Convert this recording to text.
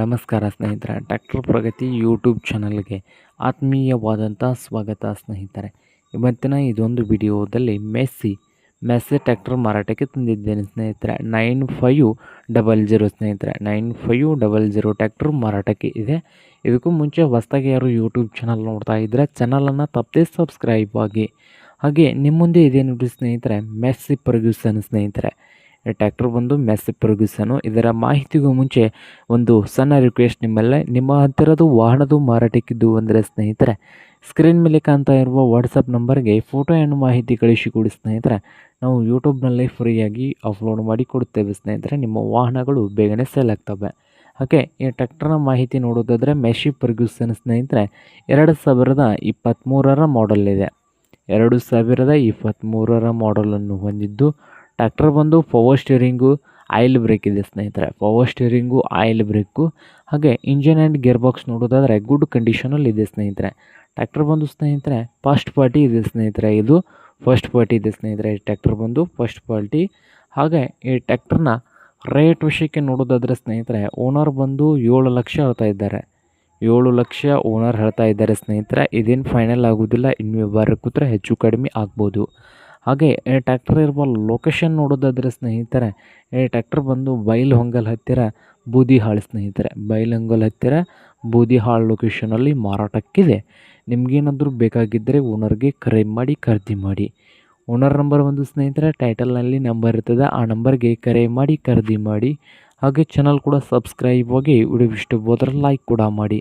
ನಮಸ್ಕಾರ ಸ್ನೇಹಿತರೆ, ಟ್ರ್ಯಾಕ್ಟರ್ ಪ್ರಗತಿ ಯೂಟ್ಯೂಬ್ ಚಾನಲ್ಗೆ ಆತ್ಮೀಯವಾದಂಥ ಸ್ವಾಗತ ಸ್ನೇಹಿತರೆ. ಇವತ್ತಿನ ಇದೊಂದು ವಿಡಿಯೋದಲ್ಲಿ ಮೆಸ್ಸಿ ಟ್ರ್ಯಾಕ್ಟರ್ ಮಾರಾಟಕ್ಕೆ ತಂದಿದ್ದೇನೆ ಸ್ನೇಹಿತರೆ. 9500 ಸ್ನೇಹಿತರೆ, 9500 ಟ್ರ್ಯಾಕ್ಟರ್ ಮಾರಾಟಕ್ಕೆ ಇದೆ. ಇದಕ್ಕೂ ಮುಂಚೆ ಹೊಸದಾಗಿ ಯಾರು ಯೂಟ್ಯೂಬ್ ಚಾನಲ್ ನೋಡ್ತಾ ಇದ್ದರೆ ಚಾನಲನ್ನು ತಪ್ಪದೇ ಸಬ್ಸ್ಕ್ರೈಬ್ ಆಗಿ. ಹಾಗೆ ನಿಮ್ಮ ಮುಂದೆ ಇದೆ ನೋಡಿ ಸ್ನೇಹಿತರೆ, ಮೆಸ್ಸಿ ಫರ್ಗ್ಯೂಸನ್ ಸ್ನೇಹಿತರೆ. ಈ ಟ್ರ್ಯಾಕ್ಟರ್ ಬಂದು ಮೆಸ್ಸಿ ಫರ್ಗ್ಯೂಸನು. ಇದರ ಮಾಹಿತಿಗೂ ಮುಂಚೆ ಒಂದು ಸಣ್ಣ ರಿಕ್ವೆಸ್ಟ್ ನಿಮ್ಮಲ್ಲೇ, ನಿಮ್ಮ ಹತ್ತಿರದ ವಾಹನದ ಮಾರಾಟಕ್ಕಿದ್ದು ಅಂದರೆ ಸ್ನೇಹಿತರೆ, ಸ್ಕ್ರೀನ್ ಮೇಲೆ ಕಾಣ್ತಾ ಇರುವ ವಾಟ್ಸಪ್ ನಂಬರ್ಗೆ ಫೋಟೋ ಏನು ಮಾಹಿತಿ ಕಳಿಸಿಕೊಡಿ ಸ್ನೇಹಿತರೆ. ನಾವು ಯೂಟ್ಯೂಬ್ನಲ್ಲಿ ಫ್ರೀಯಾಗಿ ಅಪ್ಲೋಡ್ ಮಾಡಿ ಕೊಡ್ತೇವೆ ಸ್ನೇಹಿತರೆ. ನಿಮ್ಮ ವಾಹನಗಳು ಬೇಗನೆ ಸೇಲ್ ಆಗ್ತವೆ. ಹಾಗೆ ಈ ಟ್ರ್ಯಾಕ್ಟರ್ನ ಮಾಹಿತಿ ನೋಡೋದಾದರೆ ಮೆಸ್ಸಿ ಫರ್ಗ್ಯೂಸನ್ ಸ್ನೇಹಿತರೆ 2023 ಮಾಡೆಲ್ ಇದೆ. 2023 ಮಾಡೆಲನ್ನು ಹೊಂದಿದ್ದು ಟ್ರ್ಯಾಕ್ಟರ್ ಬಂದು ಪವರ್ ಸ್ಟೀರಿಂಗು, ಆಯಿಲ್ ಬ್ರೇಕ್ ಇದೆ ಸ್ನೇಹಿತರೆ. ಪವರ್ ಸ್ಟೀರಿಂಗು, ಆಯಿಲ್ ಬ್ರೇಕು, ಹಾಗೆ ಇಂಜಿನ್ ಆ್ಯಂಡ್ ಗೇರ್ ಬಾಕ್ಸ್ ನೋಡೋದಾದರೆ ಗುಡ್ ಕಂಡೀಷನಲ್ಲಿ ಇದೆ ಸ್ನೇಹಿತರೆ. ಟ್ರ್ಯಾಕ್ಟರ್ ಬಂದು ಸ್ನೇಹಿತರೆ ಫಸ್ಟ್ ಪಾರ್ಟಿ ಇದೆ ಸ್ನೇಹಿತರೆ. ಇದು ಫಸ್ಟ್ ಪಾರ್ಟಿ ಇದೆ ಸ್ನೇಹಿತರೆ. ಈ ಟ್ರ್ಯಾಕ್ಟರ್ ಬಂದು ಫಸ್ಟ್ ಪಾರ್ಟಿ. ಹಾಗೆ ಈ ಟ್ರ್ಯಾಕ್ಟರ್ನ ರೇಟ್ ವಿಷಯಕ್ಕೆ ನೋಡೋದಾದರೆ ಸ್ನೇಹಿತರೆ, ಓನರ್ ಬಂದು 7 ಲಕ್ಷ ಹೇಳ್ತಾ ಇದ್ದಾರೆ. 7 ಲಕ್ಷ ಓನರ್ ಹೇಳ್ತಾ ಇದ್ದಾರೆ ಸ್ನೇಹಿತರೆ. ಇದೇನು ಫೈನಲ್ ಆಗೋದಿಲ್ಲ, ಇನ್ನು ವ್ಯವಹಾರ ಕೂತ್ರೆ ಹೆಚ್ಚು ಕಡಿಮೆ ಆಗ್ಬೋದು. ಹಾಗೆ ಈ ಟ್ರ್ಯಾಕ್ಟರ್ ಇರುವ ಲೊಕೇಶನ್ ನೋಡೋದಾದರೆ ಸ್ನೇಹಿತರೆ, ಈ ಟ್ರ್ಯಾಕ್ಟರ್ ಬಂದು ಬೈಲಹೊಂಗಲ ಹತ್ತಿರ ಬೂದಿಹಾಳು ಸ್ನೇಹಿತರೆ. ಬೈಲಹೊಂಗಲ ಹತ್ತಿರ ಬೂದಿಹಾಳು ಲೊಕೇಶನಲ್ಲಿ ಮಾರಾಟಕ್ಕಿದೆ. ನಿಮಗೇನಾದರೂ ಬೇಕಾಗಿದ್ದರೆ ಓನರ್ಗೆ ಕರೆ ಮಾಡಿ ಖರೀದಿ ಮಾಡಿ. ಓನರ್ ನಂಬರ್ ಒಂದು ಸ್ನೇಹಿತರೆ ಟೈಟಲ್ನಲ್ಲಿ ನಂಬರ್ ಇರ್ತದೆ, ಆ ನಂಬರ್ಗೆ ಕರೆ ಮಾಡಿ ಖರೀದಿ ಮಾಡಿ. ಹಾಗೆ ಚಾನಲ್ ಕೂಡ ಸಬ್ಸ್ಕ್ರೈಬ್ ಆಗಿ, ವಿಡಿಯೋ ಇಷ್ಟ ಹೋದರೆ ಲೈಕ್ ಕೂಡ ಮಾಡಿ.